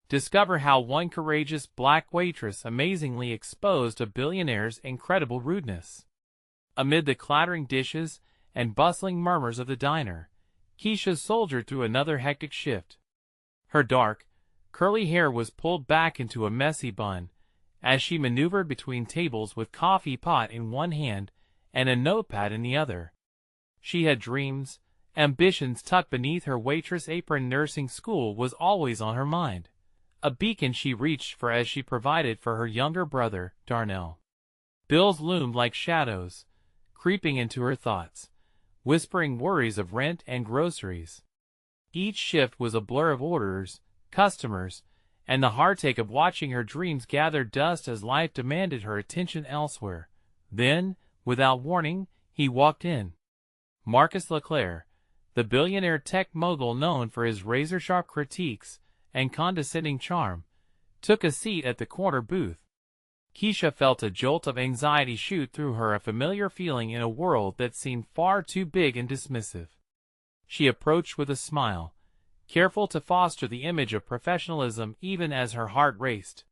Discover how one courageous black waitress amazingly exposed a billionaire's incredible rudeness. Amid the clattering dishes and bustling murmurs of the diner, Keisha soldiered through another hectic shift. Her dark, curly hair was pulled back into a messy bun as she maneuvered between tables with coffee pot in one hand and a notepad in the other. She had dreams, ambitions tucked beneath her waitress apron. Nursing school was always on her mind, a beacon she reached for as she provided for her younger brother, Darnell. Bills loomed like shadows, creeping into her thoughts, whispering worries of rent and groceries. Each shift was a blur of orders, customers, and the heartache of watching her dreams gather dust as life demanded her attention elsewhere. Then, without warning, he walked in. Marcus LeClair, the billionaire tech mogul known for his razor-sharp critiques and condescending charm, took a seat at the corner booth. Keisha felt a jolt of anxiety shoot through her, a familiar feeling in a world that seemed far too big and dismissive. She approached with a smile, careful to foster the image of professionalism even as her heart raced.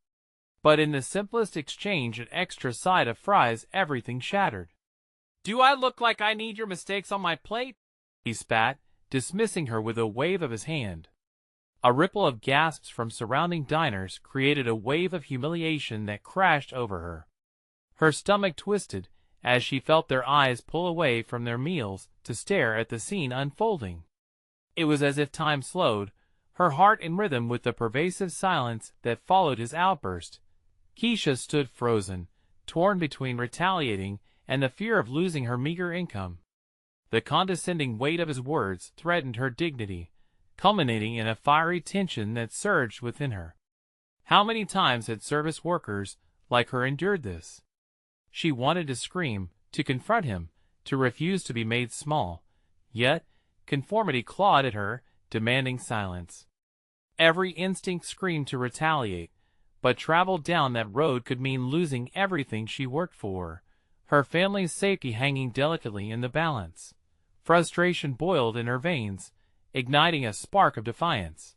But in the simplest exchange, an extra side of fries, everything shattered. "Do I look like I need your mistakes on my plate?" he spat, dismissing her with a wave of his hand. A ripple of gasps from surrounding diners created a wave of humiliation that crashed over her. Her stomach twisted as she felt their eyes pull away from their meals to stare at the scene unfolding. It was as if time slowed, her heart in rhythm with the pervasive silence that followed his outburst. Keisha stood frozen, torn between retaliating and the fear of losing her meager income. The condescending weight of his words threatened her dignity, culminating in a fiery tension that surged within her. How many times had service workers like her endured this? She wanted to scream, to confront him, to refuse to be made small. Yet, conformity clawed at her, demanding silence. Every instinct screamed to retaliate, but travel down that road could mean losing everything she worked for, her family's safety hanging delicately in the balance. Frustration boiled in her veins, igniting a spark of defiance.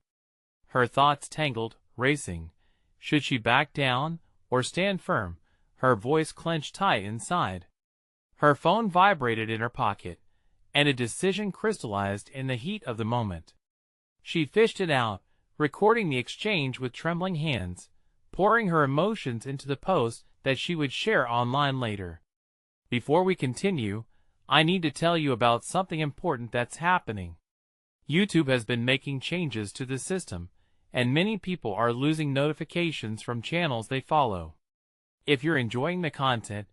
Her thoughts tangled, racing. Should she back down or stand firm? Her voice clenched tight inside. Her phone vibrated in her pocket, and a decision crystallized in the heat of the moment. She fished it out, recording the exchange with trembling hands, pouring her emotions into the post that she would share online later. Before we continue, I need to tell you about something important that's happening. YouTube has been making changes to the system, and many people are losing notifications from channels they follow. If you're enjoying the content,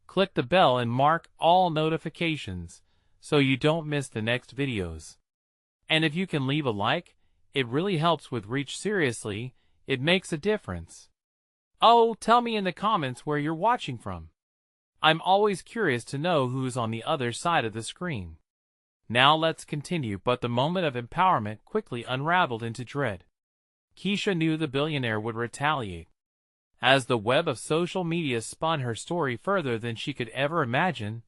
click the bell and mark all notifications so you don't miss the next videos. And if you can leave a like, it really helps with reach. Seriously, it makes a difference. Oh, tell me in the comments where you're watching from. I'm always curious to know who's on the other side of the screen. Now let's continue, but the moment of empowerment quickly unraveled into dread. Keisha knew the billionaire would retaliate. As the web of social media spun her story further than she could ever imagine,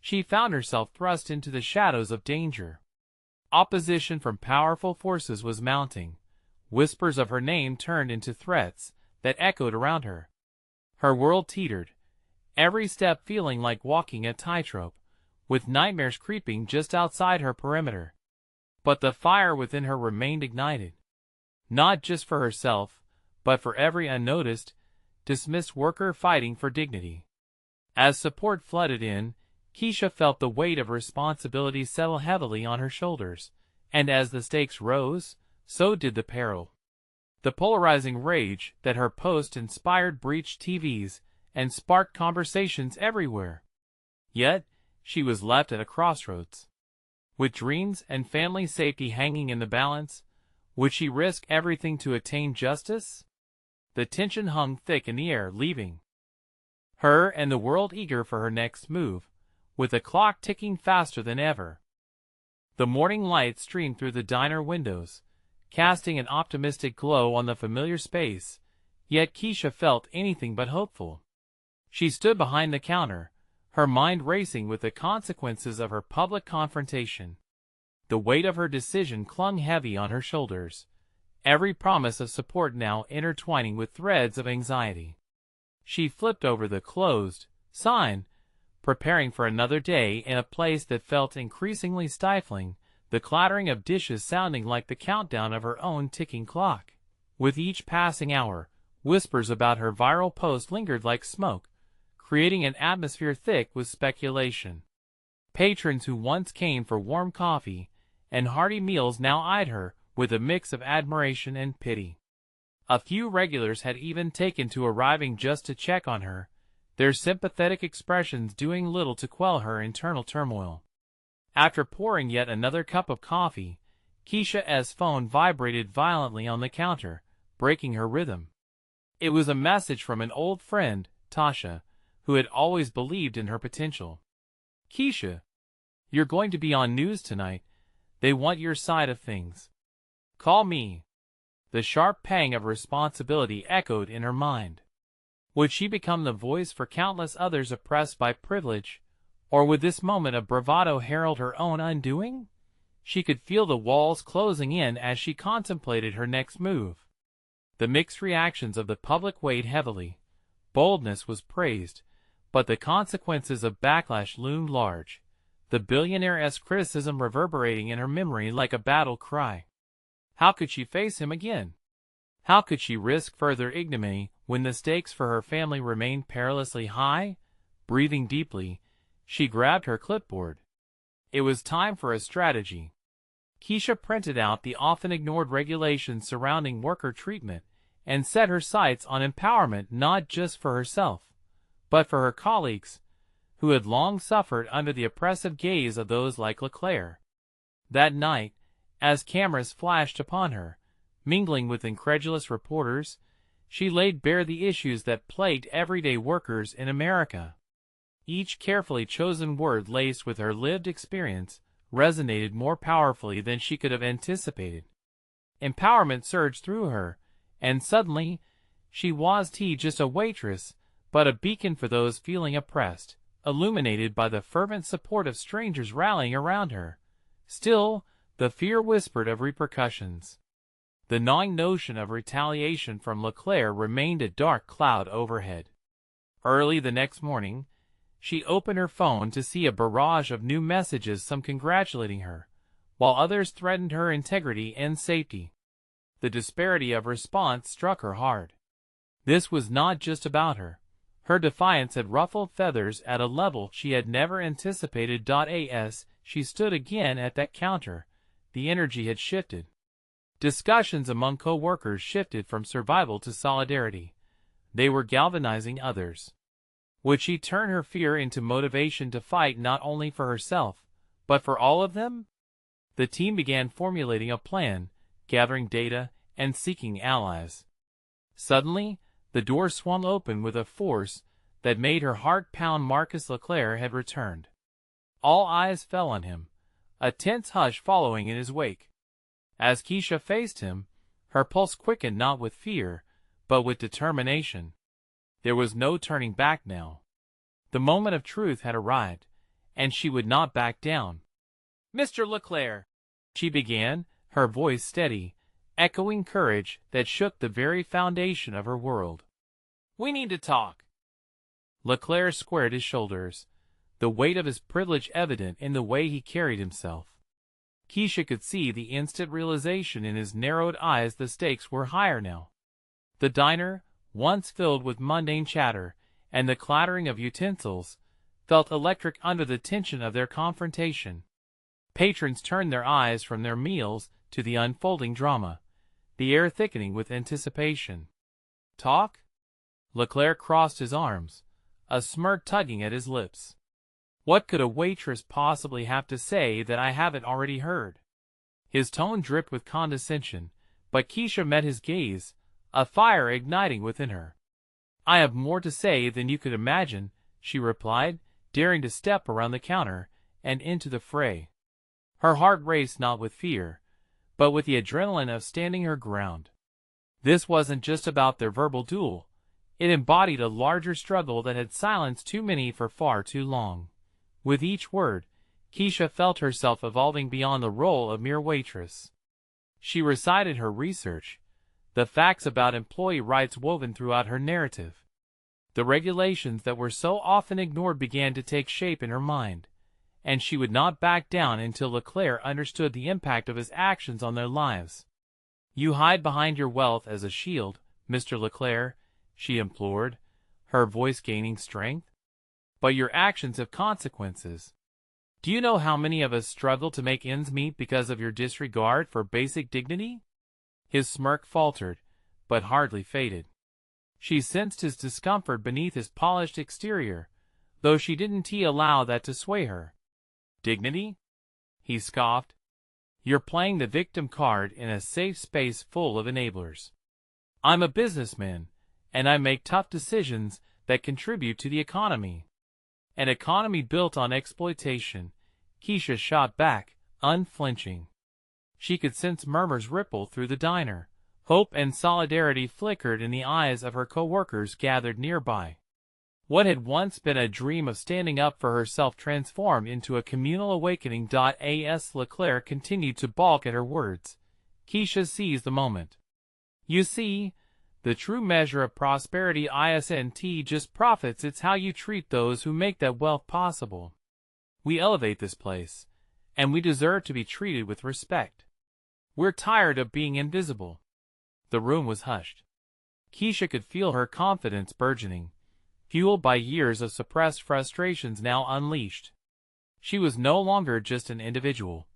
she found herself thrust into the shadows of danger. Opposition from powerful forces was mounting. Whispers of her name turned into threats that echoed around her. Her world teetered, every step feeling like walking a tightrope, with nightmares creeping just outside her perimeter. But the fire within her remained ignited. Not just for herself, but for every unnoticed, dismissed worker fighting for dignity. As support flooded in, Keisha felt the weight of responsibility settle heavily on her shoulders, and as the stakes rose, so did the peril. The polarizing rage that her post inspired breached TVs and sparked conversations everywhere. Yet, she was left at a crossroads. With dreams and family safety hanging in the balance, would she risk everything to attain justice? The tension hung thick in the air, leaving her and the world eager for her next move, with the clock ticking faster than ever. The morning light streamed through the diner windows, casting an optimistic glow on the familiar space, yet Keisha felt anything but hopeful. She stood behind the counter, her mind racing with the consequences of her public confrontation. The weight of her decision clung heavy on her shoulders. every promise of support now intertwining with threads of anxiety. She flipped over the closed sign, preparing for another day in a place that felt increasingly stifling, the clattering of dishes sounding like the countdown of her own ticking clock. With each passing hour, whispers about her viral post lingered like smoke, creating an atmosphere thick with speculation. Patrons who once came for warm coffee and hearty meals now eyed her with a mix of admiration and pity. A few regulars had even taken to arriving just to check on her, their sympathetic expressions doing little to quell her internal turmoil. After pouring yet another cup of coffee, Keisha's phone vibrated violently on the counter, breaking her rhythm. It was a message from an old friend, Tasha, who had always believed in her potential. "Keisha, you're going to be on news tonight. They want your side of things. Call me." The sharp pang of responsibility echoed in her mind. Would she become the voice for countless others oppressed by privilege, or would this moment of bravado herald her own undoing? She could feel the walls closing in as she contemplated her next move. The mixed reactions of the public weighed heavily. Boldness was praised, but the consequences of backlash loomed large, the billionaire's criticism reverberating in her memory like a battle cry. How could she face him again? How could she risk further ignominy when the stakes for her family remained perilously high? Breathing deeply, she grabbed her clipboard. It was time for a strategy. Keisha printed out the often ignored regulations surrounding worker treatment and set her sights on empowerment not just for herself, but for her colleagues, who had long suffered under the oppressive gaze of those like LeClair. That night, as cameras flashed upon her, mingling with incredulous reporters, she laid bare the issues that plagued everyday workers in America. Each carefully chosen word laced with her lived experience resonated more powerfully than she could have anticipated. Empowerment surged through her, and suddenly, she wasn't just a waitress, but a beacon for those feeling oppressed, illuminated by the fervent support of strangers rallying around her. Still, the fear whispered of repercussions. The gnawing notion of retaliation from LeClair remained a dark cloud overhead. Early the next morning, she opened her phone to see a barrage of new messages, some congratulating her, while others threatened her integrity and safety. The disparity of response struck her hard. This was not just about her. Her defiance had ruffled feathers at a level she had never anticipated. As she stood again at that counter, the energy had shifted. Discussions among co-workers shifted from survival to solidarity. They were galvanizing others. Would she turn her fear into motivation to fight not only for herself, but for all of them? The team began formulating a plan, gathering data, and seeking allies. Suddenly, the door swung open with a force that made her heart pound. Marcus LeClair had returned. All eyes fell on him, a tense hush following in his wake. As Keisha faced him, her pulse quickened not with fear, but with determination. There was no turning back now. The moment of truth had arrived, and she would not back down. "Mr. LeClair," she began, her voice steady, echoing courage that shook the very foundation of her world. "We need to talk." LeClair squared his shoulders, the weight of his privilege evident in the way he carried himself. Keisha could see the instant realization in his narrowed eyes. The stakes were higher now. The diner, once filled with mundane chatter and the clattering of utensils, felt electric under the tension of their confrontation. Patrons turned their eyes from their meals to the unfolding drama, the air thickening with anticipation. "Talk?" LeClair crossed his arms, a smirk tugging at his lips. "What could a waitress possibly have to say that I haven't already heard?" His tone dripped with condescension, but Keisha met his gaze, a fire igniting within her. "I have more to say than you could imagine," she replied, daring to step around the counter and into the fray. Her heart raced not with fear, but with the adrenaline of standing her ground. This wasn't just about their verbal duel. It embodied a larger struggle that had silenced too many for far too long. With each word, Keisha felt herself evolving beyond the role of mere waitress. She recited her research, the facts about employee rights woven throughout her narrative. The regulations that were so often ignored began to take shape in her mind, and she would not back down until LeClair understood the impact of his actions on their lives. "You hide behind your wealth as a shield, Mr. LeClair," she implored, her voice gaining strength. "But your actions have consequences. Do you know how many of us struggle to make ends meet because of your disregard for basic dignity?" His smirk faltered, but hardly faded. She sensed his discomfort beneath his polished exterior, though she didn't allow that to sway her. "Dignity?" he scoffed. "You're playing the victim card in a safe space full of enablers. I'm a businessman, and I make tough decisions that contribute to the economy." "An economy built on exploitation," Keisha shot back, unflinching. She could sense murmurs ripple through the diner. Hope and solidarity flickered in the eyes of her co-workers gathered nearby. What had once been a dream of standing up for herself transformed into a communal awakening. As LeClair continued to balk at her words, Keisha seized the moment. "You see, the true measure of prosperity isn't just profits, it's how you treat those who make that wealth possible. We elevate this place, and we deserve to be treated with respect. We're tired of being invisible." The room was hushed. Keisha could feel her confidence burgeoning, fueled by years of suppressed frustrations now unleashed. She was no longer just an individual.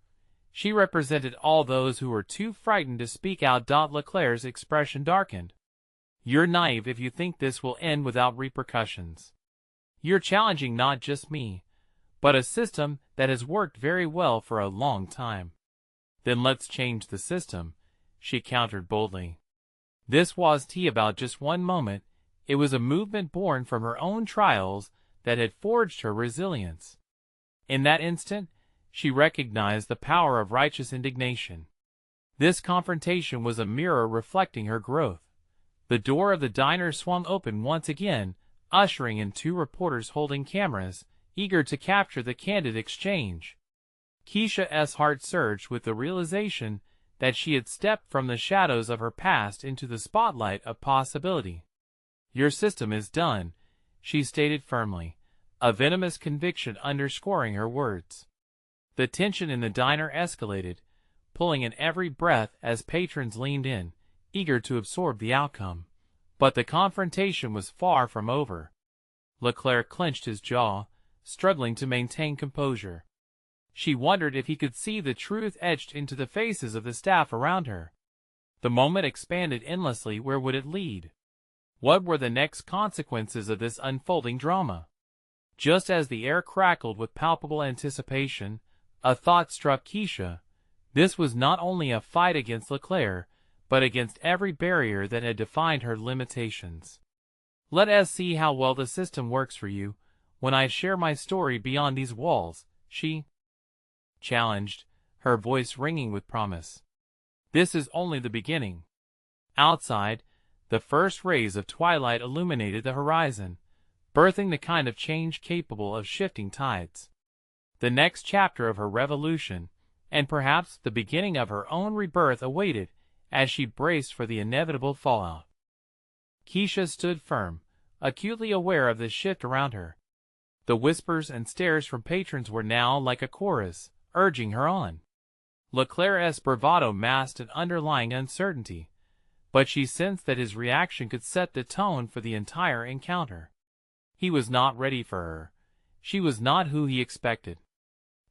She represented all those who were too frightened to speak out. LeClair's expression darkened. "You're naive if you think this will end without repercussions. You're challenging not just me, but a system that has worked very well for a long time." "Then let's change the system," she countered boldly. This wasn't about just one moment, it was a movement born from her own trials that had forged her resilience. In that instant, she recognized the power of righteous indignation. This confrontation was a mirror reflecting her growth. The door of the diner swung open once again, ushering in two reporters holding cameras, eager to capture the candid exchange. Keisha's heart surged with the realization that she had stepped from the shadows of her past into the spotlight of possibility. "Your system is done," she stated firmly, a venomous conviction underscoring her words. The tension in the diner escalated, pulling in every breath as patrons leaned in, eager to absorb the outcome. But the confrontation was far from over. LeClair clenched his jaw, struggling to maintain composure. She wondered if he could see the truth etched into the faces of the staff around her. The moment expanded endlessly. Where would it lead? What were the next consequences of this unfolding drama? Just as the air crackled with palpable anticipation, a thought struck Keisha. This was not only a fight against LeClair, but against every barrier that had defined her limitations. "Let us see how well the system works for you when I share my story beyond these walls," she challenged, her voice ringing with promise. "This is only the beginning." Outside, the first rays of twilight illuminated the horizon, birthing the kind of change capable of shifting tides. The next chapter of her revolution, and perhaps the beginning of her own rebirth, awaited as she braced for the inevitable fallout. Keisha stood firm, acutely aware of the shift around her. The whispers and stares from patrons were now like a chorus, urging her on. LeClair's bravado masked an underlying uncertainty, but she sensed that his reaction could set the tone for the entire encounter. He was not ready for her. She was not who he expected.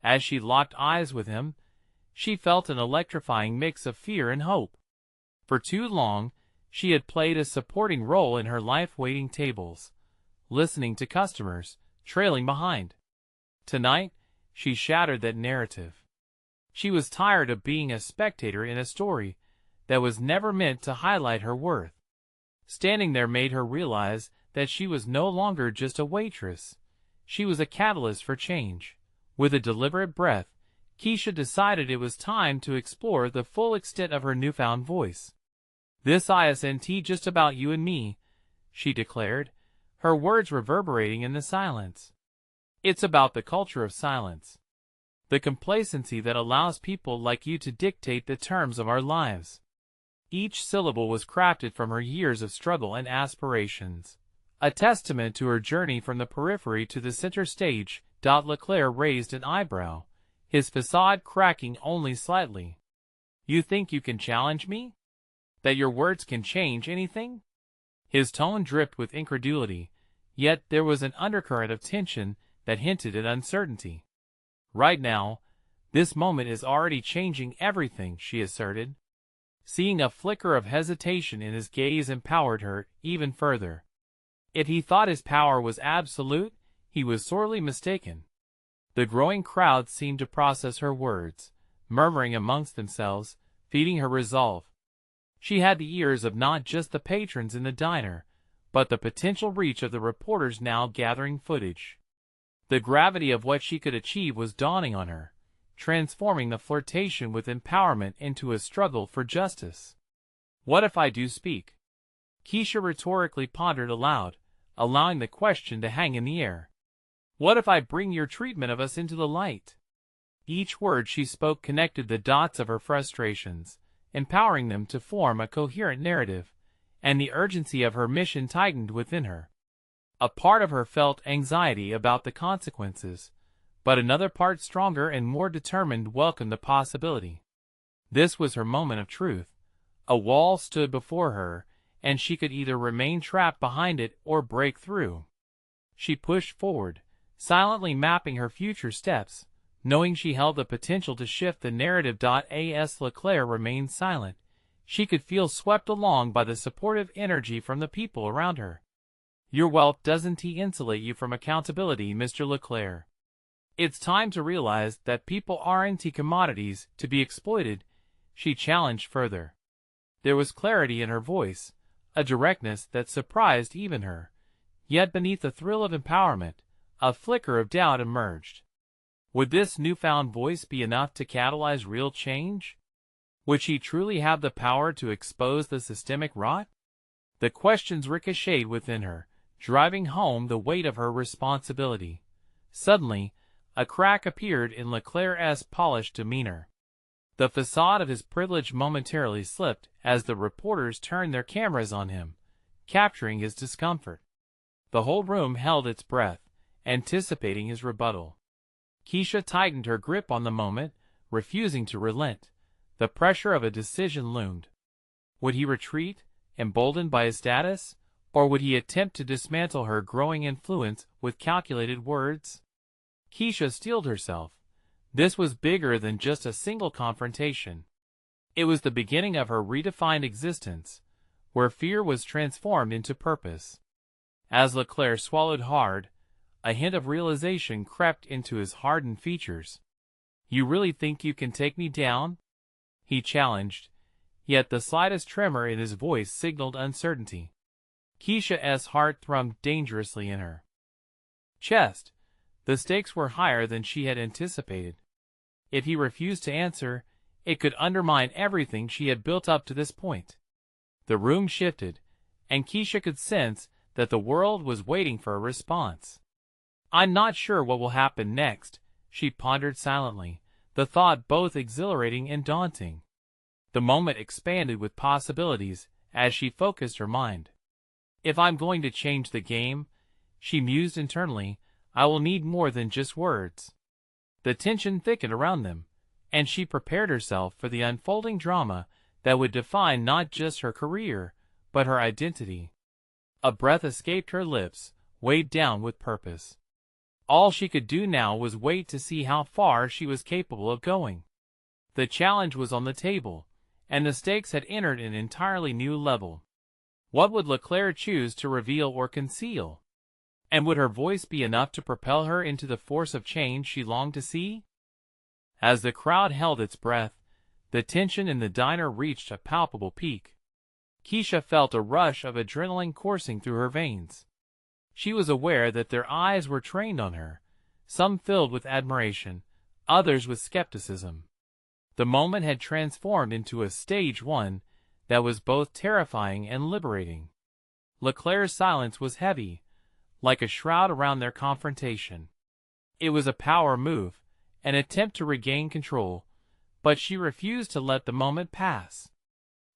As she locked eyes with him, she felt an electrifying mix of fear and hope. For too long, she had played a supporting role in her life, waiting tables, listening to customers, trailing behind. Tonight, she shattered that narrative. She was tired of being a spectator in a story that was never meant to highlight her worth. Standing there made her realize that she was no longer just a waitress. She was a catalyst for change. With a deliberate breath, Keisha decided it was time to explore the full extent of her newfound voice. "This isn't just about you and me," she declared, her words reverberating in the silence. "It's about the culture of silence. The complacency that allows people like you to dictate the terms of our lives. Each syllable was crafted from her years of struggle and aspirations. A testament to her journey from the periphery to the center stage. LeClair raised an eyebrow, his facade cracking only slightly. You think you can challenge me? That your words can change anything? His tone dripped with incredulity, yet there was an undercurrent of tension that hinted at uncertainty. Right now, this moment is already changing everything, she asserted. Seeing a flicker of hesitation in his gaze empowered her even further. If he thought his power was absolute, he was sorely mistaken. The growing crowd seemed to process her words, murmuring amongst themselves, feeding her resolve. She had the ears of not just the patrons in the diner, but the potential reach of the reporters now gathering footage. The gravity of what she could achieve was dawning on her, transforming the flirtation with empowerment into a struggle for justice. What if I do speak? Keisha rhetorically pondered aloud, allowing the question to hang in the air. What if I bring your treatment of us into the light? Each word she spoke connected the dots of her frustrations, empowering them to form a coherent narrative, and the urgency of her mission tightened within her. A part of her felt anxiety about the consequences, but another part, stronger and more determined, welcomed the possibility. This was her moment of truth. A wall stood before her, and she could either remain trapped behind it or break through. She pushed forward, silently mapping her future steps, knowing she held the potential to shift the narrative. As LeClair remained silent, she could feel swept along by the supportive energy from the people around her. Your wealth doesn't insulate you from accountability, Mr. LeClair. It's time to realize that people aren't commodities to be exploited, she challenged further. There was clarity in her voice, a directness that surprised even her, yet beneath the thrill of empowerment, a flicker of doubt emerged. Would this newfound voice be enough to catalyze real change? Would she truly have the power to expose the systemic rot? The questions ricocheted within her, driving home the weight of her responsibility. Suddenly, a crack appeared in LeClair's polished demeanor. The facade of his privilege momentarily slipped as the reporters turned their cameras on him, capturing his discomfort. The whole room held its breath, anticipating his rebuttal. Keisha tightened her grip on the moment, refusing to relent. The pressure of a decision loomed. Would he retreat, emboldened by his status, or would he attempt to dismantle her growing influence with calculated words? Keisha steeled herself. This was bigger than just a single confrontation. It was the beginning of her redefined existence, where fear was transformed into purpose. As LeClair swallowed hard, a hint of realization crept into his hardened features. You really think you can take me down? He challenged, yet the slightest tremor in his voice signaled uncertainty. Keisha's heart thrummed dangerously in her chest. The stakes were higher than she had anticipated. If he refused to answer, it could undermine everything she had built up to this point. The room shifted, and Keisha could sense that the world was waiting for a response. I'm not sure what will happen next, she pondered silently, the thought both exhilarating and daunting. The moment expanded with possibilities as she focused her mind. If I'm going to change the game, she mused internally, I will need more than just words. The tension thickened around them, and she prepared herself for the unfolding drama that would define not just her career, but her identity. A breath escaped her lips, weighed down with purpose. All she could do now was wait to see how far she was capable of going. The challenge was on the table, and the stakes had entered an entirely new level. What would LeClair choose to reveal or conceal? And would her voice be enough to propel her into the force of change she longed to see? As the crowd held its breath, the tension in the diner reached a palpable peak. Keisha felt a rush of adrenaline coursing through her veins. She was aware that their eyes were trained on her, some filled with admiration, others with skepticism. The moment had transformed into a stage one that was both terrifying and liberating. LeClair's silence was heavy, like a shroud around their confrontation. It was a power move, an attempt to regain control, but she refused to let the moment pass.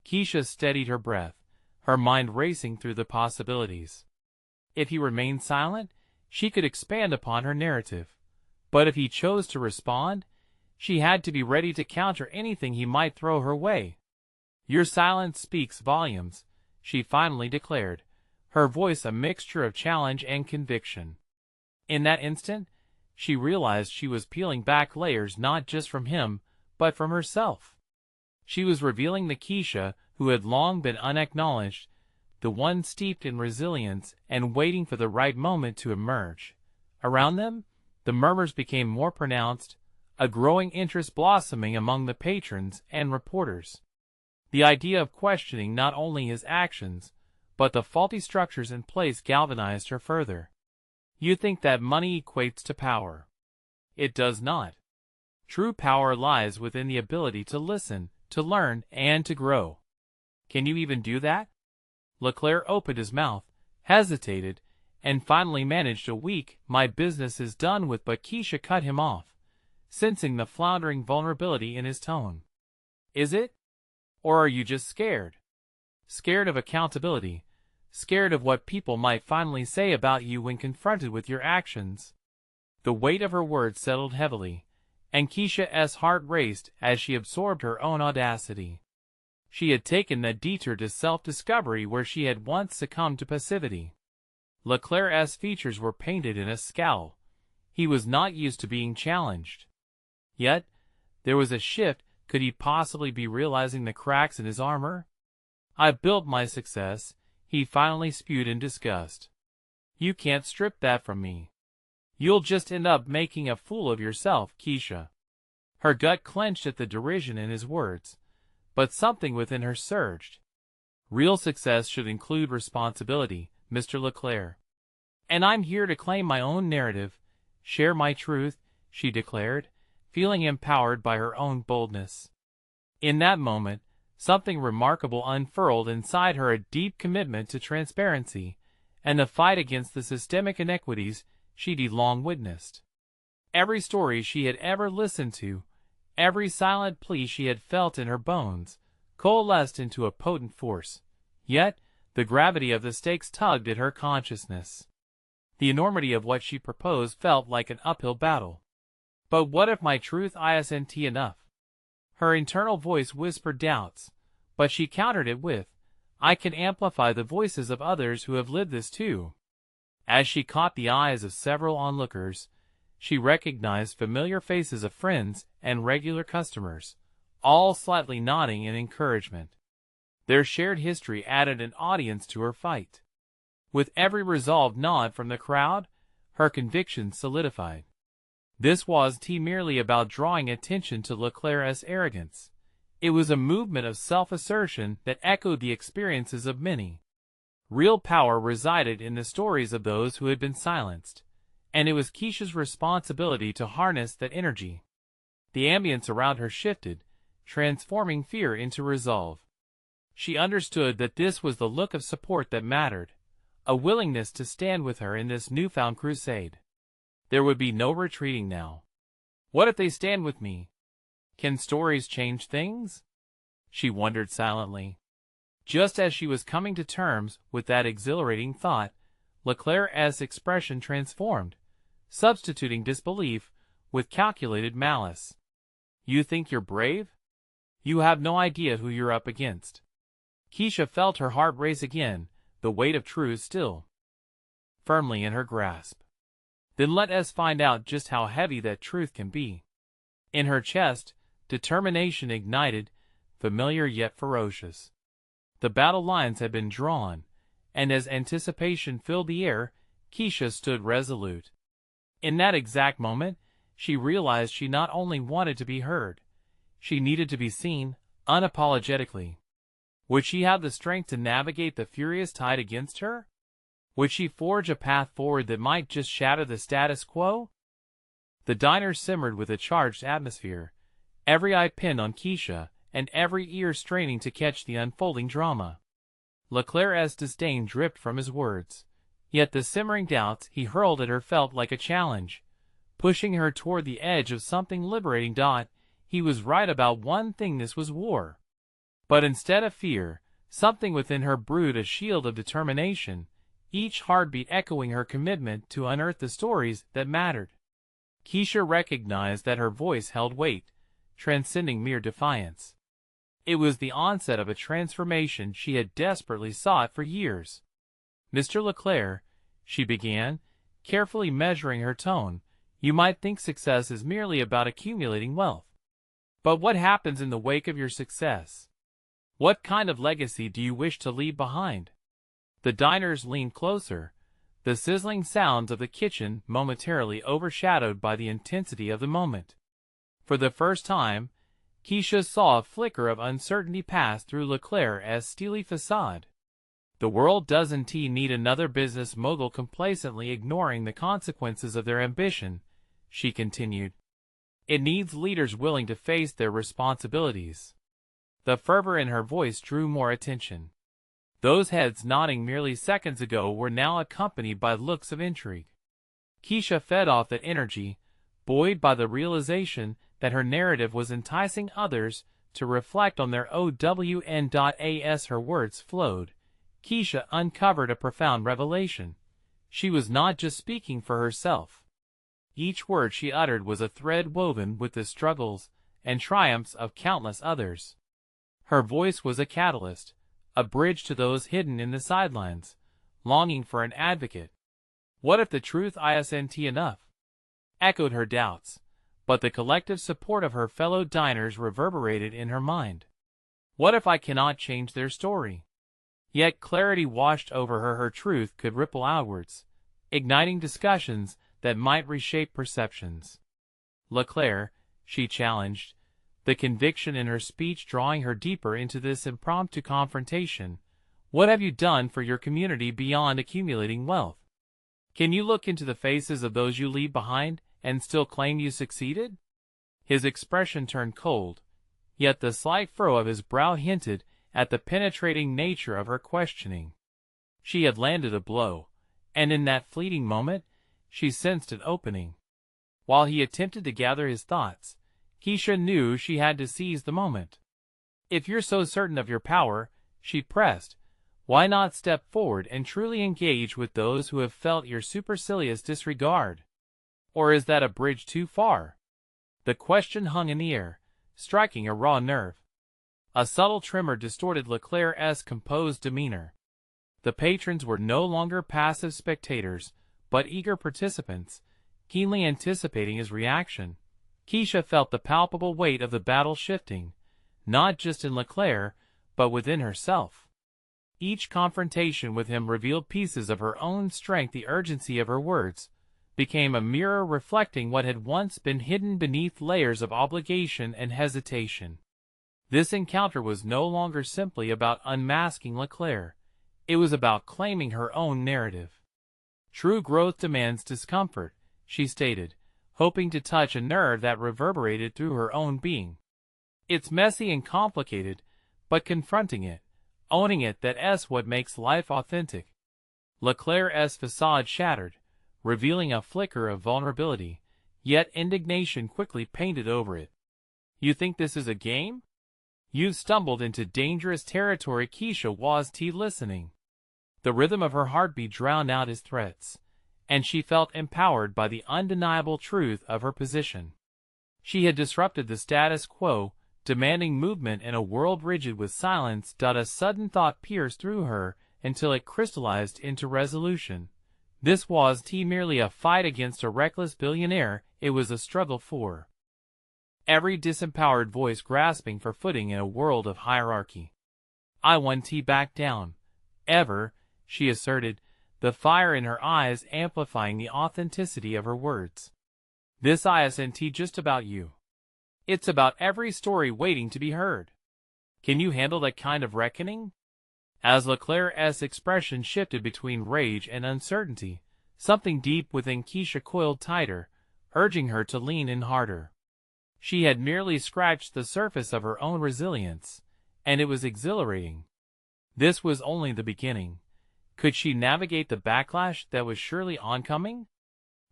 Keisha steadied her breath, her mind racing through the possibilities. If he remained silent, she could expand upon her narrative. But if he chose to respond, she had to be ready to counter anything he might throw her way. "Your silence speaks volumes," she finally declared, her voice a mixture of challenge and conviction. In that instant, she realized she was peeling back layers not just from him, but from herself. She was revealing the Keisha who had long been unacknowledged, the one steeped in resilience and waiting for the right moment to emerge. Around them, the murmurs became more pronounced, a growing interest blossoming among the patrons and reporters. The idea of questioning not only his actions, but the faulty structures in place galvanized her further. "You think that money equates to power. It does not. True power lies within the ability to listen, to learn, and to grow. Can you even do that?" LeClair opened his mouth, hesitated, and finally managed a weak, "My business is done with," but Keisha cut him off, sensing the floundering vulnerability in his tone. "Is it? Or are you just scared? Scared of accountability, scared of what people might finally say about you when confronted with your actions?" The weight of her words settled heavily, and Keisha's heart raced as she absorbed her own audacity. She had taken that detour to self-discovery where she had once succumbed to passivity. LeClair's features were painted in a scowl. He was not used to being challenged. Yet, there was a shift. Could he possibly be realizing the cracks in his armor? "I've built my success," he finally spewed in disgust. "You can't strip that from me. You'll just end up making a fool of yourself, Keisha." Her gut clenched at the derision in his words, but something within her surged. "Real success should include responsibility, Mr. LeClair. And I'm here to claim my own narrative, share my truth," she declared, feeling empowered by her own boldness. In that moment, something remarkable unfurled inside her, a deep commitment to transparency, and the fight against the systemic inequities she'd long witnessed. Every story she had ever listened to, every silent plea she had felt in her bones, coalesced into a potent force. Yet, the gravity of the stakes tugged at her consciousness. The enormity of what she proposed felt like an uphill battle. "But what if my truth isn't enough?" Her internal voice whispered doubts, but she countered it with, "I can amplify the voices of others who have lived this too." As she caught the eyes of several onlookers, she recognized familiar faces of friends and regular customers, all slightly nodding in encouragement. Their shared history added an audience to her fight. With every resolved nod from the crowd, her conviction solidified. This wasn't merely about drawing attention to LeClair's arrogance. It was a movement of self-assertion that echoed the experiences of many. Real power resided in the stories of those who had been silenced, and it was Keisha's responsibility to harness that energy. The ambience around her shifted, transforming fear into resolve. She understood that this was the look of support that mattered, a willingness to stand with her in this newfound crusade. There would be no retreating now. What if they stand with me? Can stories change things? She wondered silently. Just as she was coming to terms with that exhilarating thought, LeClair's expression transformed, substituting disbelief with calculated malice. "You think you're brave? You have no idea who you're up against." Keisha felt her heart race again, the weight of truth still firmly in her grasp. "Then let us find out just how heavy that truth can be." In her chest, determination ignited, familiar yet ferocious. The battle lines had been drawn, and as anticipation filled the air, Keisha stood resolute. In that exact moment, she realized she not only wanted to be heard, she needed to be seen, unapologetically. Would she have the strength to navigate the furious tide against her? Would she forge a path forward that might just shatter the status quo? The diner simmered with a charged atmosphere, every eye pinned on Keisha, and every ear straining to catch the unfolding drama. LeClair's disdain dripped from his words, yet the simmering doubts he hurled at her felt like a challenge. pushing her toward the edge of something liberating. He was right about one thing: this was war. But instead of fear, something within her brewed a shield of determination, each heartbeat echoing her commitment to unearth the stories that mattered. Keisha recognized that her voice held weight, transcending mere defiance. It was the onset of a transformation she had desperately sought for years. "Mr. LeClair," she began, carefully measuring her tone, "you might think success is merely about accumulating wealth. But what happens in the wake of your success? What kind of legacy do you wish to leave behind?" The diners leaned closer, the sizzling sounds of the kitchen momentarily overshadowed by the intensity of the moment. For the first time, Keisha saw a flicker of uncertainty pass through LeClair's steely facade. "The world doesn't need another business mogul complacently ignoring the consequences of their ambition," she continued. "It needs leaders willing to face their responsibilities." The fervor in her voice drew more attention. Those heads nodding merely seconds ago were now accompanied by looks of intrigue. Keisha fed off that energy, buoyed by the realization that her narrative was enticing others to reflect on their own. As her words flowed, Keisha uncovered a profound revelation. She was not just speaking for herself. Each word she uttered was a thread woven with the struggles and triumphs of countless others. Her voice was a catalyst, a bridge to those hidden in the sidelines, longing for an advocate. "What if the truth isn't enough?" echoed her doubts, but the collective support of her fellow diners reverberated in her mind. "What if I cannot change their story?" Yet clarity washed over her. Her truth could ripple outwards, igniting discussions that might reshape perceptions. "LeClair," she challenged, the conviction in her speech drawing her deeper into this impromptu confrontation, "what have you done for your community beyond accumulating wealth? Can you look into the faces of those you leave behind and still claim you succeeded?" His expression turned cold, yet the slight furrow of his brow hinted at the penetrating nature of her questioning. She had landed a blow, and in that fleeting moment, she sensed an opening. While he attempted to gather his thoughts, Keisha knew she had to seize the moment. "If you're so certain of your power," she pressed, "why not step forward and truly engage with those who have felt your supercilious disregard? Or is that a bridge too far?" The question hung in the air, striking a raw nerve. A subtle tremor distorted LeClair's composed demeanor. The patrons were no longer passive spectators, but eager participants, keenly anticipating his reaction. Keisha felt the palpable weight of the battle shifting, not just in LeClair, but within herself. Each confrontation with him revealed pieces of her own strength. The urgency of her words became a mirror reflecting what had once been hidden beneath layers of obligation and hesitation. This encounter was no longer simply about unmasking LeClair. It was about claiming her own narrative. "True growth demands discomfort," she stated, hoping to touch a nerve that reverberated through her own being. "It's messy and complicated, but confronting it, owning it, that's what makes life authentic." LeClair's facade shattered, revealing a flicker of vulnerability, yet indignation quickly painted over it. "You think this is a game? You've stumbled into dangerous territory." Keisha was listening. The rhythm of her heartbeat drowned out his threats, and she felt empowered by the undeniable truth of her position. She had disrupted the status quo, demanding movement in a world rigid with silence. A sudden thought pierced through her until it crystallized into resolution. This was merely a fight against a reckless billionaire, it was a struggle for every disempowered voice grasping for footing in a world of hierarchy. "I won't back down, ever," she asserted, the fire in her eyes amplifying the authenticity of her words. "This isn't just about you. It's about every story waiting to be heard. Can you handle that kind of reckoning?" As LeClair's expression shifted between rage and uncertainty, something deep within Keisha coiled tighter, urging her to lean in harder. She had merely scratched the surface of her own resilience, and it was exhilarating. This was only the beginning. Could she navigate the backlash that was surely oncoming?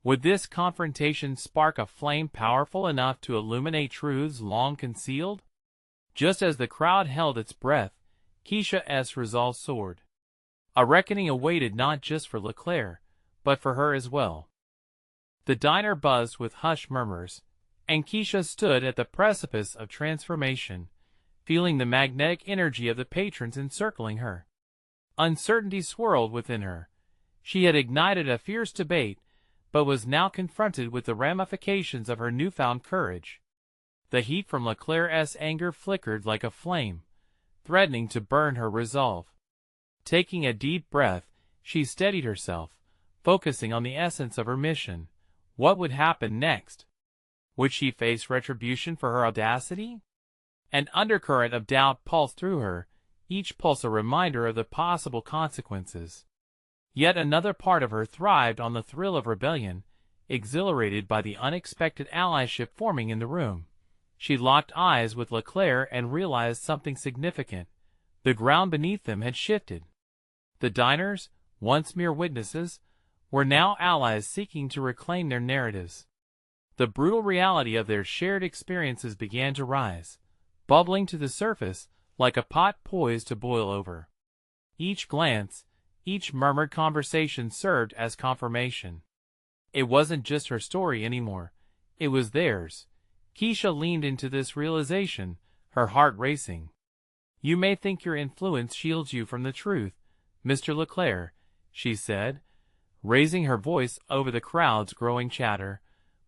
Would this confrontation spark a flame powerful enough to illuminate truths long concealed? Just as the crowd held its breath, Keisha's resolve soared. A reckoning awaited not just for LeClair, but for her as well. The diner buzzed with hushed murmurs, and Keisha stood at the precipice of transformation, feeling the magnetic energy of the patrons encircling her. Uncertainty swirled within her. She had ignited a fierce debate, but was now confronted with the ramifications of her newfound courage. The heat from LeClair's anger flickered like a flame, threatening to burn her resolve. Taking a deep breath, she steadied herself, focusing on the essence of her mission. What would happen next? Would she face retribution for her audacity? An undercurrent of doubt pulsed through her, each pulse a reminder of the possible consequences. Yet another part of her thrived on the thrill of rebellion, exhilarated by the unexpected allyship forming in the room. She locked eyes with LeClair and realized something significant. The ground beneath them had shifted. The diners, once mere witnesses, were now allies seeking to reclaim their narratives. The brutal reality of their shared experiences began to rise, bubbling to the surface like a pot poised to boil over. Each glance, each murmured conversation served as confirmation. It wasn't just her story anymore, it was theirs. Keisha leaned into this realization, her heart racing. "You may think your influence shields you from the truth, Mr. LeClair," she said, raising her voice over the crowd's growing chatter,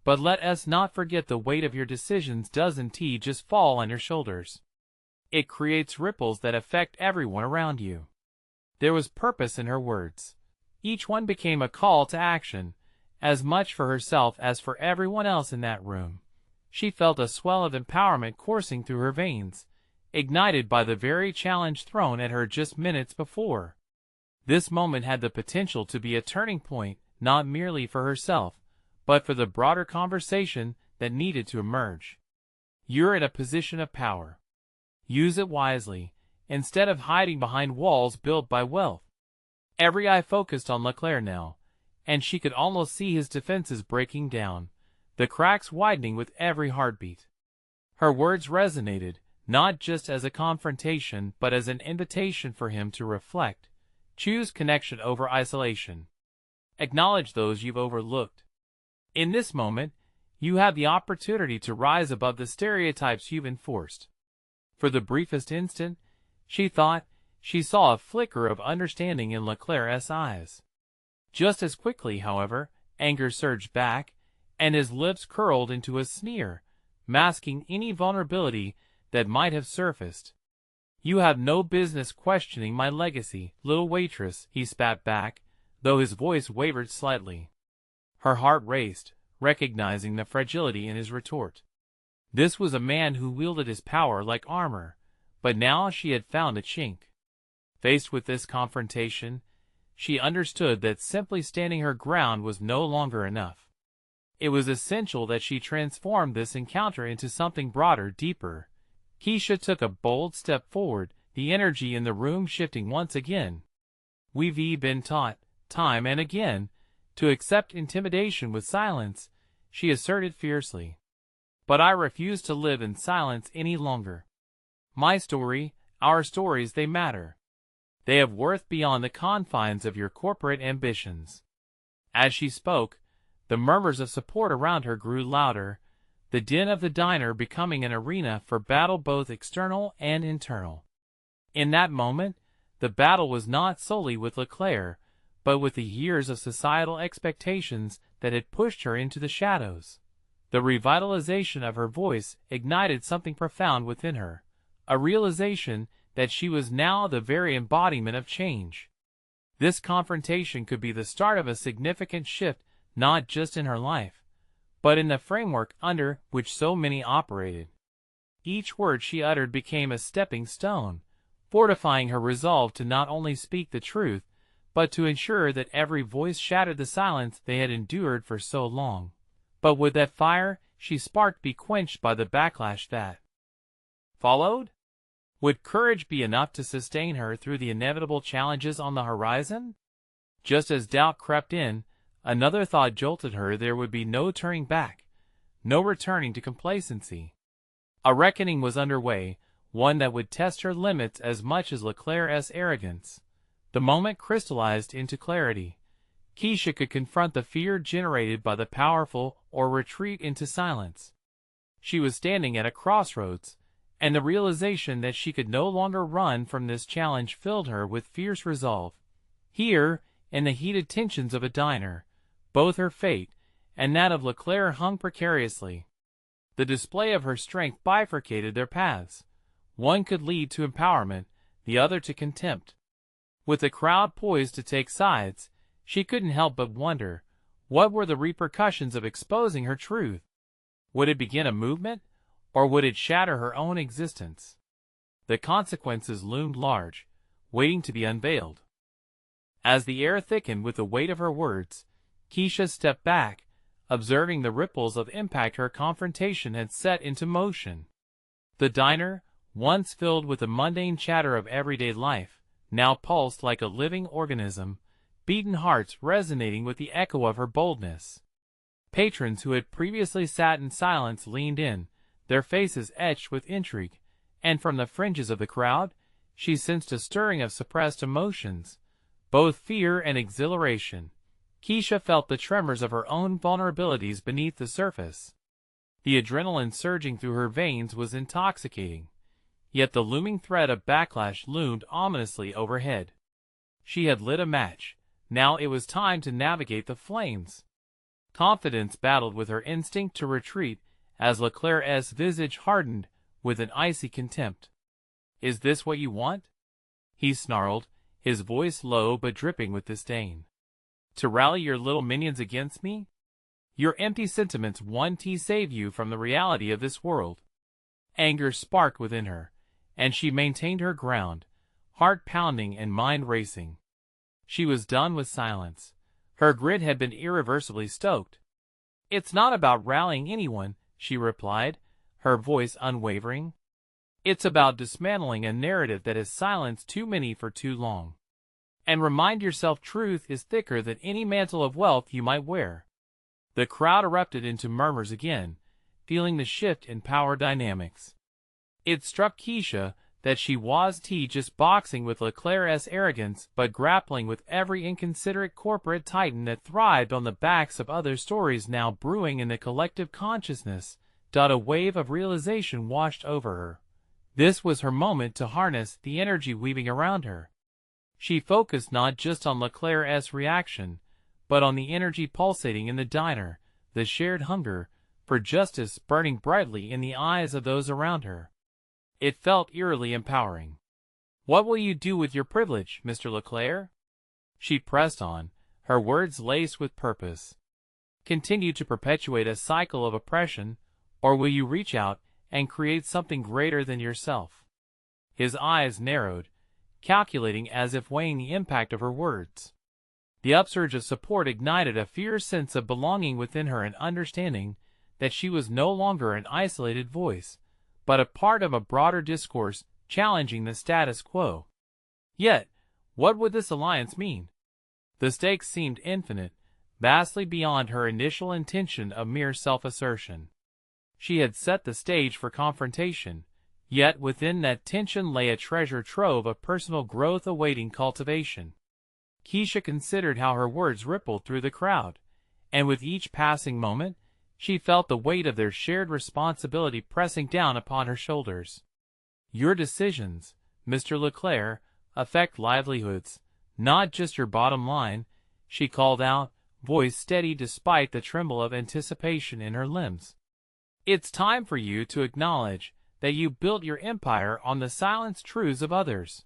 "but let us not forget the weight of your decisions doesn't just fall on your shoulders. It creates ripples that affect everyone around you." There was purpose in her words. Each one became a call to action, as much for herself as for everyone else in that room. She felt a swell of empowerment coursing through her veins, ignited by the very challenge thrown at her just minutes before. This moment had the potential to be a turning point, not merely for herself, but for the broader conversation that needed to emerge. You're in a position of power. Use it wisely, instead of hiding behind walls built by wealth. Every eye focused on LeClair now, and she could almost see his defenses breaking down, the cracks widening with every heartbeat. Her words resonated, not just as a confrontation but as an invitation for him to reflect. Choose connection over isolation. Acknowledge those you've overlooked. In this moment, you have the opportunity to rise above the stereotypes you've enforced. For the briefest instant, she thought she saw a flicker of understanding in LeClair's eyes. Just as quickly, however, anger surged back, and his lips curled into a sneer, masking any vulnerability that might have surfaced. "You have no business questioning my legacy, little waitress," he spat back, though his voice wavered slightly. Her heart raced, recognizing the fragility in his retort. This was a man who wielded his power like armor, but now she had found a chink. Faced with this confrontation, she understood that simply standing her ground was no longer enough. It was essential that she transform this encounter into something broader, deeper. Keisha took a bold step forward, the energy in the room shifting once again. "We've been taught, time and again, to accept intimidation with silence," she asserted fiercely. "But I refuse to live in silence any longer. My story, our stories, they matter. They have worth beyond the confines of your corporate ambitions." As she spoke, the murmurs of support around her grew louder, the din of the diner becoming an arena for battle both external and internal. In that moment, the battle was not solely with LeClair, but with the years of societal expectations that had pushed her into the shadows. The revitalization of her voice ignited something profound within her, a realization that she was now the very embodiment of change. This confrontation could be the start of a significant shift, not just in her life, but in the framework under which so many operated. Each word she uttered became a stepping stone, fortifying her resolve to not only speak the truth, but to ensure that every voice shattered the silence they had endured for so long. But would that fire she sparked be quenched by the backlash that followed? Would courage be enough to sustain her through the inevitable challenges on the horizon? Just as doubt crept in, Another thought jolted her. There would be no turning back, no returning to complacency. A reckoning was underway, one that would test her limits as much as LeClair's arrogance. The moment crystallized into clarity. Keisha could confront the fear generated by the powerful or retreat into silence. She was standing at a crossroads, and the realization that she could no longer run from this challenge filled her with fierce resolve. Here, in the heated tensions of a diner, both her fate and that of LeClair hung precariously. The display of her strength bifurcated their paths. One could lead to empowerment, the other to contempt. With the crowd poised to take sides, she couldn't help but wonder, what were the repercussions of exposing her truth? Would it begin a movement, or would it shatter her own existence? The consequences loomed large, waiting to be unveiled. As the air thickened with the weight of her words, Keisha stepped back, observing the ripples of impact her confrontation had set into motion. The diner, once filled with the mundane chatter of everyday life, now pulsed like a living organism, beating hearts resonating with the echo of her boldness. Patrons who had previously sat in silence leaned in, their faces etched with intrigue, and from the fringes of the crowd, she sensed a stirring of suppressed emotions, both fear and exhilaration. Keisha felt the tremors of her own vulnerabilities beneath the surface. The adrenaline surging through her veins was intoxicating, yet the looming threat of backlash loomed ominously overhead. She had lit a match. Now it was time to navigate the flames. Confidence battled with her instinct to retreat as LeClair's visage hardened with an icy contempt. "Is this what you want?" he snarled, his voice low but dripping with disdain. "To rally your little minions against me? Your empty sentiments won't save you from the reality of this world." Anger sparked within her, and she maintained her ground, heart pounding and mind racing. She was done with silence. Her grit had been irreversibly stoked. "It's not about rallying anyone," she replied, her voice unwavering. "It's about dismantling a narrative that has silenced too many for too long. And remind yourself truth is thicker than any mantle of wealth you might wear." The crowd erupted into murmurs again, feeling the shift in power dynamics. It struck Keisha that she was just boxing with LeClair's arrogance but grappling with every inconsiderate corporate titan that thrived on the backs of other stories now brewing in the collective consciousness. A wave of realization washed over her. This was her moment to harness the energy weaving around her. She focused not just on LeClair's reaction, but on the energy pulsating in the diner, the shared hunger for justice burning brightly in the eyes of those around her. It felt eerily empowering. "What will you do with your privilege, Mr. LeClair?" she pressed on, her words laced with purpose. "Continue to perpetuate a cycle of oppression, or will you reach out and create something greater than yourself?" His eyes narrowed, calculating as if weighing the impact of her words. The upsurge of support ignited a fierce sense of belonging within her and understanding that she was no longer an isolated voice, but a part of a broader discourse challenging the status quo. Yet, what would this alliance mean? The stakes seemed infinite, vastly beyond her initial intention of mere self-assertion. She had set the stage for confrontation, yet within that tension lay a treasure trove of personal growth awaiting cultivation. Keisha considered how her words rippled through the crowd, and with each passing moment, she felt the weight of their shared responsibility pressing down upon her shoulders. "Your decisions, Mr. LeClair, affect livelihoods, not just your bottom line," she called out, voice steady despite the tremble of anticipation in her limbs. "It's time for you to acknowledge that you built your empire on the silenced truths of others.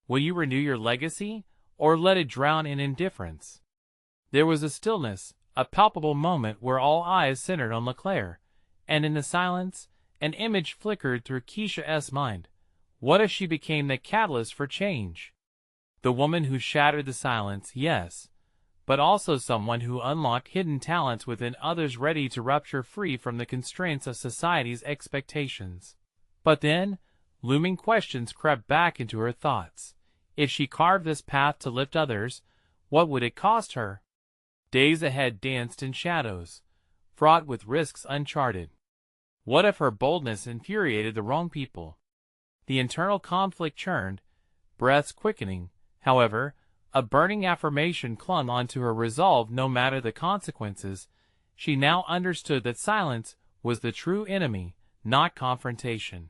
Will you renew your legacy, or let it drown in indifference?" There was a stillness, a palpable moment where all eyes centered on LeClair, and in the silence, an image flickered through Keisha's mind. What if she became the catalyst for change? The woman who shattered the silence, yes, but also someone who unlocked hidden talents within others ready to rupture free from the constraints of society's expectations. But then, looming questions crept back into her thoughts. If she carved this path to lift others, what would it cost her? Days ahead danced in shadows, fraught with risks uncharted. What if her boldness infuriated the wrong people? The internal conflict churned, breaths quickening. However, a burning affirmation clung onto her resolve no matter the consequences. She now understood that silence was the true enemy, not confrontation.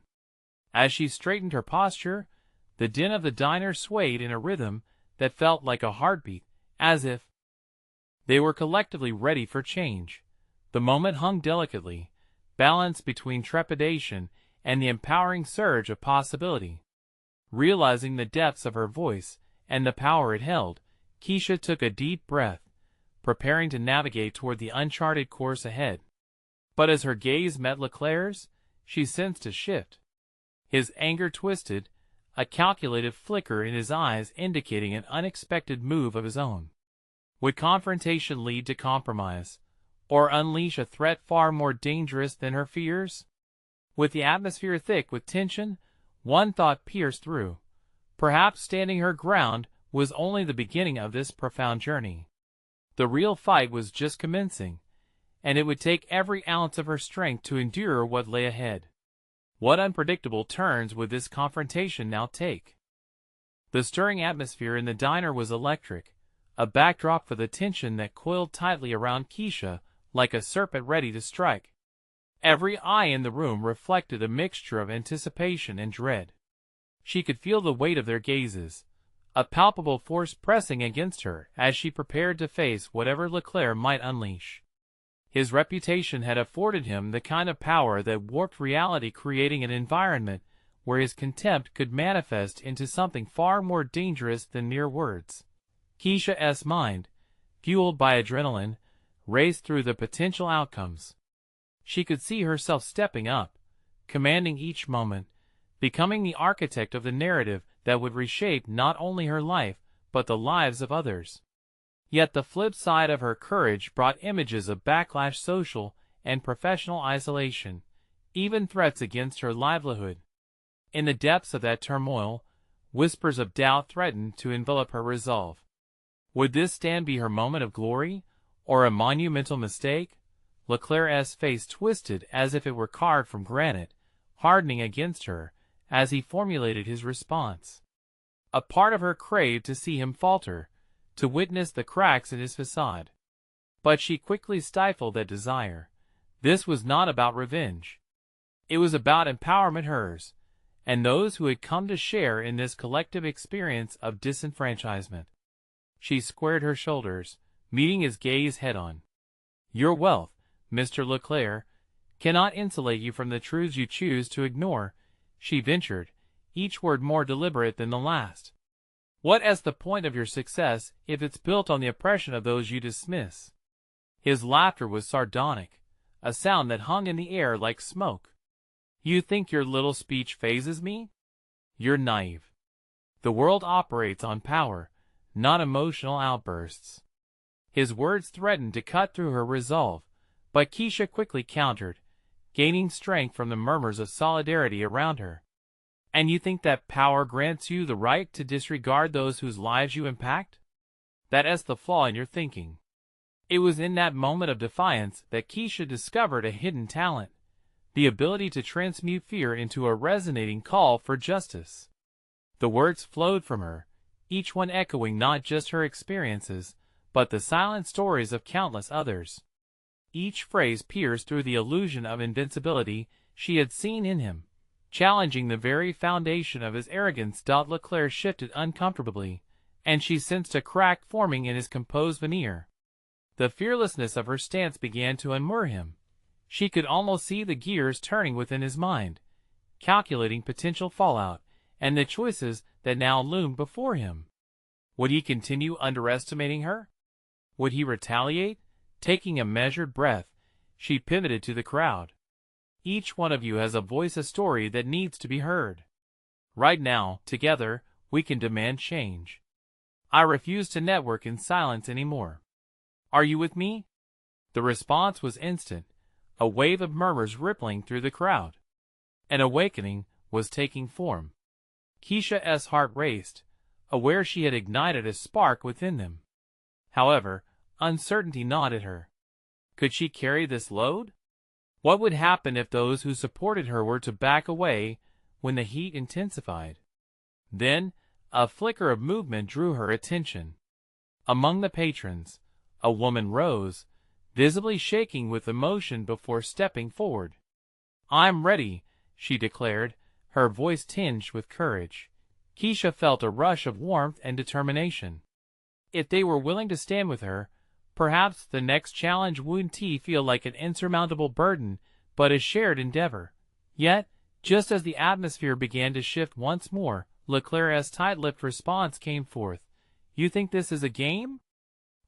As she straightened her posture, the din of the diner swayed in a rhythm that felt like a heartbeat, as if they were collectively ready for change. The moment hung delicately, balanced between trepidation and the empowering surge of possibility. Realizing the depths of her voice and the power it held, Keisha took a deep breath, preparing to navigate toward the uncharted course ahead. But as her gaze met LeClair's, she sensed a shift. His anger twisted, a calculated flicker in his eyes indicating an unexpected move of his own. Would confrontation lead to compromise, or unleash a threat far more dangerous than her fears? With the atmosphere thick with tension, one thought pierced through. Perhaps standing her ground was only the beginning of this profound journey. The real fight was just commencing, and it would take every ounce of her strength to endure what lay ahead. What unpredictable turns would this confrontation now take? The stirring atmosphere in the diner was electric, a backdrop for the tension that coiled tightly around Keisha like a serpent ready to strike. Every eye in the room reflected a mixture of anticipation and dread. She could feel the weight of their gazes, a palpable force pressing against her as she prepared to face whatever LeClair might unleash. His reputation had afforded him the kind of power that warped reality, creating an environment where his contempt could manifest into something far more dangerous than mere words. Keisha's mind, fueled by adrenaline, raced through the potential outcomes. She could see herself stepping up, commanding each moment, becoming the architect of the narrative that would reshape not only her life, but the lives of others. Yet the flip side of her courage brought images of backlash, social and professional isolation, even threats against her livelihood. In the depths of that turmoil, whispers of doubt threatened to envelop her resolve. Would this stand be her moment of glory, or a monumental mistake? LeClair's face twisted as if it were carved from granite, hardening against her as he formulated his response. A part of her craved to see him falter, to witness the cracks in his facade. But she quickly stifled that desire. This was not about revenge. It was about empowerment, hers, and those who had come to share in this collective experience of disenfranchisement. She squared her shoulders, meeting his gaze head-on. Your wealth, Mr. LeClair, cannot insulate you from the truths you choose to ignore, she ventured, each word more deliberate than the last. What is the point of your success if it's built on the oppression of those you dismiss? His laughter was sardonic, a sound that hung in the air like smoke. You think your little speech phases me? You're naive. The world operates on power, not emotional outbursts. His words threatened to cut through her resolve, but Keisha quickly countered, gaining strength from the murmurs of solidarity around her. And you think that power grants you the right to disregard those whose lives you impact? That is the flaw in your thinking. It was in that moment of defiance that Keisha discovered a hidden talent, the ability to transmute fear into a resonating call for justice. The words flowed from her, each one echoing not just her experiences, but the silent stories of countless others. Each phrase pierced through the illusion of invincibility she had seen in him, challenging the very foundation of his arrogance. LeClair shifted uncomfortably, and she sensed a crack forming in his composed veneer. The fearlessness of her stance began to unmoor him. She could almost see the gears turning within his mind, calculating potential fallout, and the choices that now loomed before him. Would he continue underestimating her? Would he retaliate? Taking a measured breath, she pivoted to the crowd. Each one of you has a voice, a story that needs to be heard. Right now, together, we can demand change. I refuse to network in silence anymore. Are you with me? The response was instant, a wave of murmurs rippling through the crowd. An awakening was taking form. Keisha's heart raced, aware she had ignited a spark within them. However, Uncertainty gnawed at her. Could she carry this load? What would happen if those who supported her were to back away when the heat intensified? Then, a flicker of movement drew her attention. Among the patrons, a woman rose, visibly shaking with emotion before stepping forward. "I'm ready," she declared, her voice tinged with courage. Keisha felt a rush of warmth and determination. If they were willing to stand with her, perhaps the next challenge wouldn't feel like an insurmountable burden, but a shared endeavor. Yet, just as the atmosphere began to shift once more, LeClair's tight-lipped response came forth. "You think this is a game?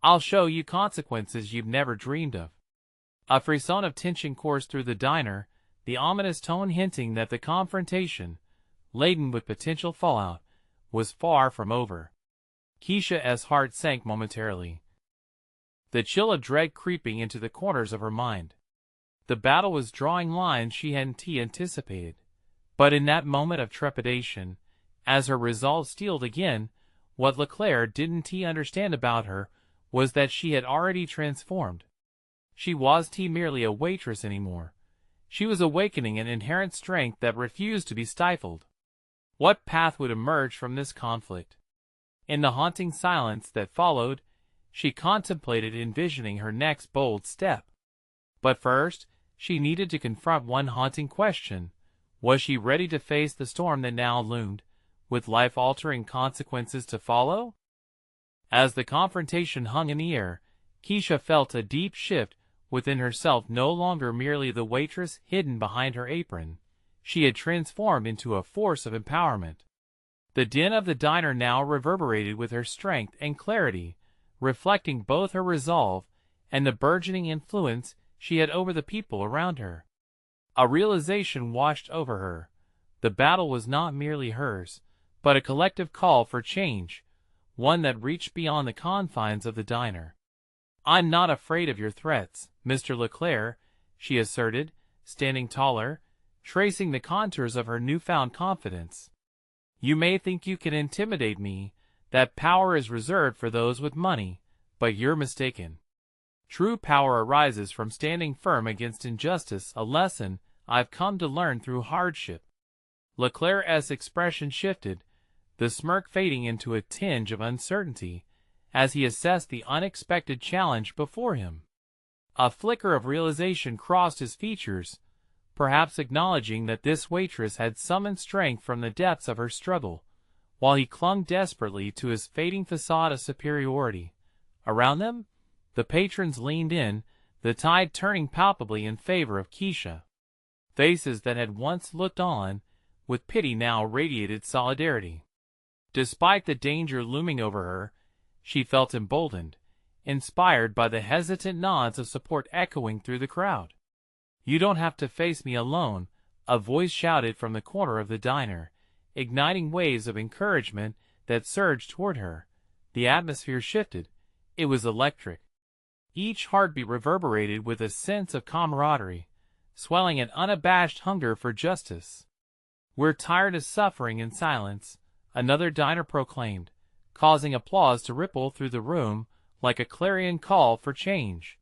I'll show you consequences you've never dreamed of." A frisson of tension coursed through the diner, the ominous tone hinting that the confrontation, laden with potential fallout, was far from over. Keisha's heart sank momentarily, the chill of dread creeping into the corners of her mind. The battle was drawing lines she hadn't anticipated, but in that moment of trepidation, as her resolve steeled again, what LeClair didn't understand about her was that she had already transformed. She wasn't merely a waitress anymore. She was awakening an inherent strength that refused to be stifled. What path would emerge from this conflict? In the haunting silence that followed, she contemplated envisioning her next bold step. But first, she needed to confront one haunting question. Was she ready to face the storm that now loomed, with life-altering consequences to follow? As the confrontation hung in the air, Keisha felt a deep shift within herself. No longer merely the waitress hidden behind her apron, she had transformed into a force of empowerment. The din of the diner now reverberated with her strength and clarity, reflecting both her resolve and the burgeoning influence she had over the people around her. A realization washed over her. The battle was not merely hers, but a collective call for change, one that reached beyond the confines of the diner. "I'm not afraid of your threats, Mr. LeClair," she asserted, standing taller, tracing the contours of her newfound confidence. "You may think you can intimidate me, that power is reserved for those with money, but you're mistaken. True power arises from standing firm against injustice, a lesson I've come to learn through hardship." LeClair's expression shifted, the smirk fading into a tinge of uncertainty as he assessed the unexpected challenge before him. A flicker of realization crossed his features, perhaps acknowledging that this waitress had summoned strength from the depths of her struggle, while he clung desperately to his fading facade of superiority. Around them, the patrons leaned in, the tide turning palpably in favor of Keisha. Faces that had once looked on with pity now radiated solidarity. Despite the danger looming over her, she felt emboldened, inspired by the hesitant nods of support echoing through the crowd. "You don't have to face me alone," a voice shouted from the corner of the diner, igniting waves of encouragement that surged toward her. The atmosphere shifted. It was electric. Each heartbeat reverberated with a sense of camaraderie, swelling an unabashed hunger for justice. "We're tired of suffering in silence," another diner proclaimed, causing applause to ripple through the room like a clarion call for change.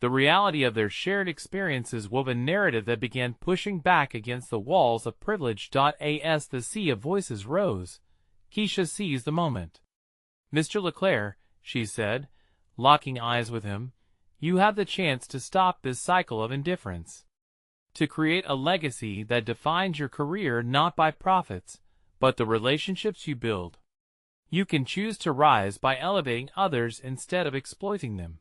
The reality of their shared experiences wove a narrative that began pushing back against the walls of privilege. As the sea of voices rose, Keisha seized the moment. "Mr. LeClair," she said, locking eyes with him, "you have the chance to stop this cycle of indifference. To create a legacy that defines your career not by profits, but the relationships you build. You can choose to rise by elevating others instead of exploiting them."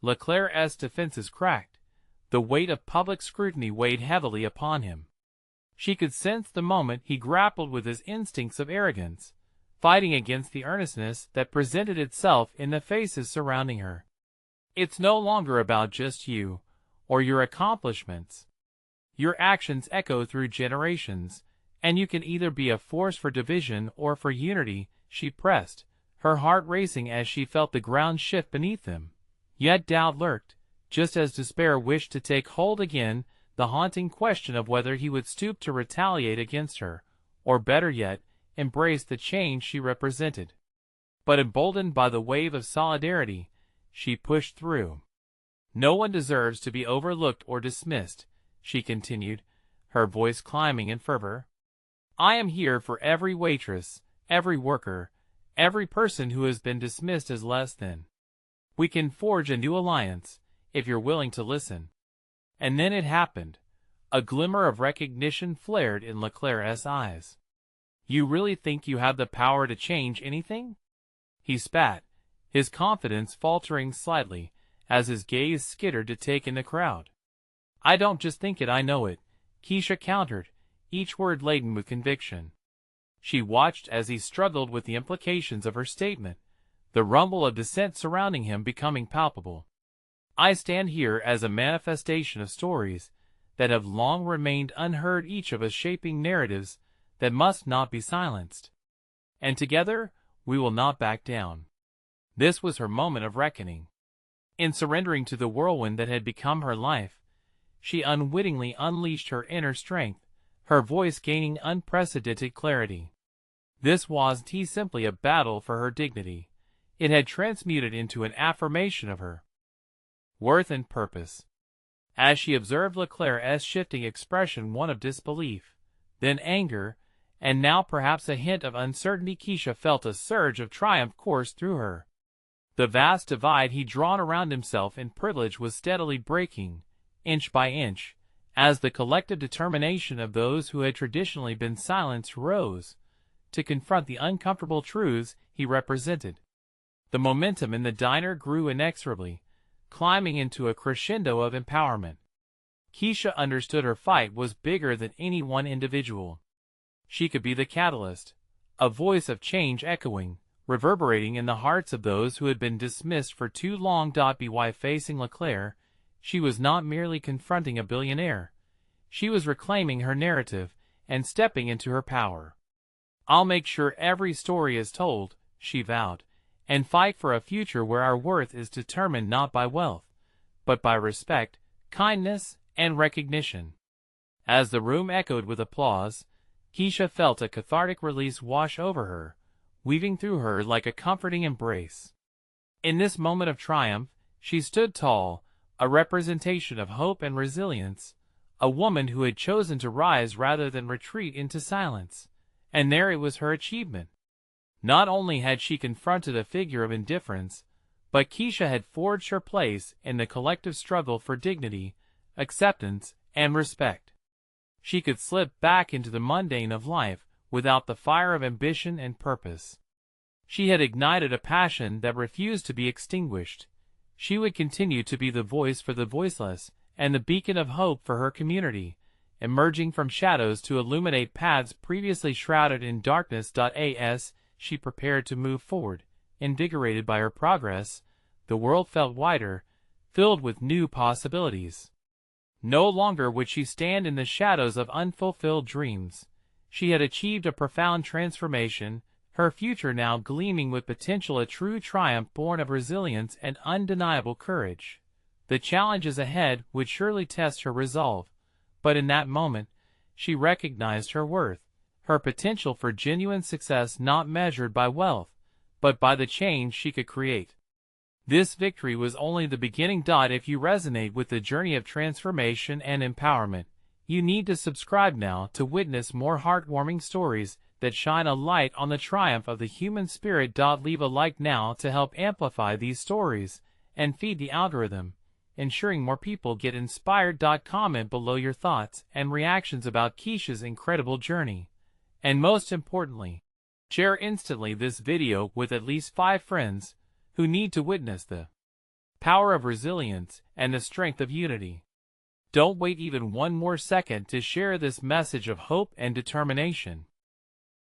LeClair's defenses cracked. The weight of public scrutiny weighed heavily upon him. She could sense the moment he grappled with his instincts of arrogance, fighting against the earnestness that presented itself in the faces surrounding her. "It's no longer about just you, or your accomplishments. Your actions echo through generations, and you can either be a force for division or for unity," she pressed, her heart racing as she felt the ground shift beneath them. Yet doubt lurked, just as despair wished to take hold again, the haunting question of whether he would stoop to retaliate against her, or better yet, embrace the change she represented. But emboldened by the wave of solidarity, she pushed through. "No one deserves to be overlooked or dismissed," she continued, her voice climbing in fervor. "I am here for every waitress, every worker, every person who has been dismissed as less than. We can forge a new alliance, if you're willing to listen." And then it happened. A glimmer of recognition flared in LeClair's eyes. "You really think you have the power to change anything?" He spat, his confidence faltering slightly as his gaze skittered to take in the crowd. "I don't just think it, I know it," Keisha countered, each word laden with conviction. She watched as he struggled with the implications of her statement, the rumble of dissent surrounding him becoming palpable. "I stand here as a manifestation of stories that have long remained unheard, each of us shaping narratives that must not be silenced. And together, we will not back down." This was her moment of reckoning. In surrendering to the whirlwind that had become her life, she unwittingly unleashed her inner strength, her voice gaining unprecedented clarity. This wasn't simply a battle for her dignity. It had transmuted into an affirmation of her worth and purpose. As she observed LeClair's shifting expression, one of disbelief, then anger, and now perhaps a hint of uncertainty, Keisha felt a surge of triumph course through her. The vast divide he'd drawn around himself in privilege was steadily breaking, inch by inch, as the collective determination of those who had traditionally been silenced rose to confront the uncomfortable truths he represented. The momentum in the diner grew inexorably, climbing into a crescendo of empowerment. Keisha understood her fight was bigger than any one individual. She could be the catalyst, a voice of change echoing, reverberating in the hearts of those who had been dismissed for too long. By facing LeClair, she was not merely confronting a billionaire. She was reclaiming her narrative and stepping into her power. "I'll make sure every story is told," she vowed, "and fight for a future where our worth is determined not by wealth, but by respect, kindness, and recognition." As the room echoed with applause, Keisha felt a cathartic release wash over her, weaving through her like a comforting embrace. In this moment of triumph, she stood tall, a representation of hope and resilience, a woman who had chosen to rise rather than retreat into silence. And there it was, her achievement. Not only had she confronted a figure of indifference, but Keisha had forged her place in the collective struggle for dignity, acceptance, and respect. She could slip back into the mundane of life without the fire of ambition and purpose. She had ignited a passion that refused to be extinguished. She would continue to be the voice for the voiceless and the beacon of hope for her community, emerging from shadows to illuminate paths previously shrouded in darkness. As she prepared to move forward, invigorated by her progress, the world felt wider, filled with new possibilities. No longer would she stand in the shadows of unfulfilled dreams. She had achieved a profound transformation, her future now gleaming with potential, a true triumph born of resilience and undeniable courage. The challenges ahead would surely test her resolve, but in that moment, she recognized her worth, her potential for genuine success, not measured by wealth, but by the change she could create. This victory was only the beginning. If you resonate with the journey of transformation and empowerment, you need to subscribe now to witness more heartwarming stories that shine a light on the triumph of the human spirit. Leave a like now to help amplify these stories and feed the algorithm, ensuring more people get inspired. Comment below your thoughts and reactions about Keisha's incredible journey. And most importantly, share instantly this video with at least 5 friends who need to witness the power of resilience and the strength of unity. Don't wait even one more second to share this message of hope and determination.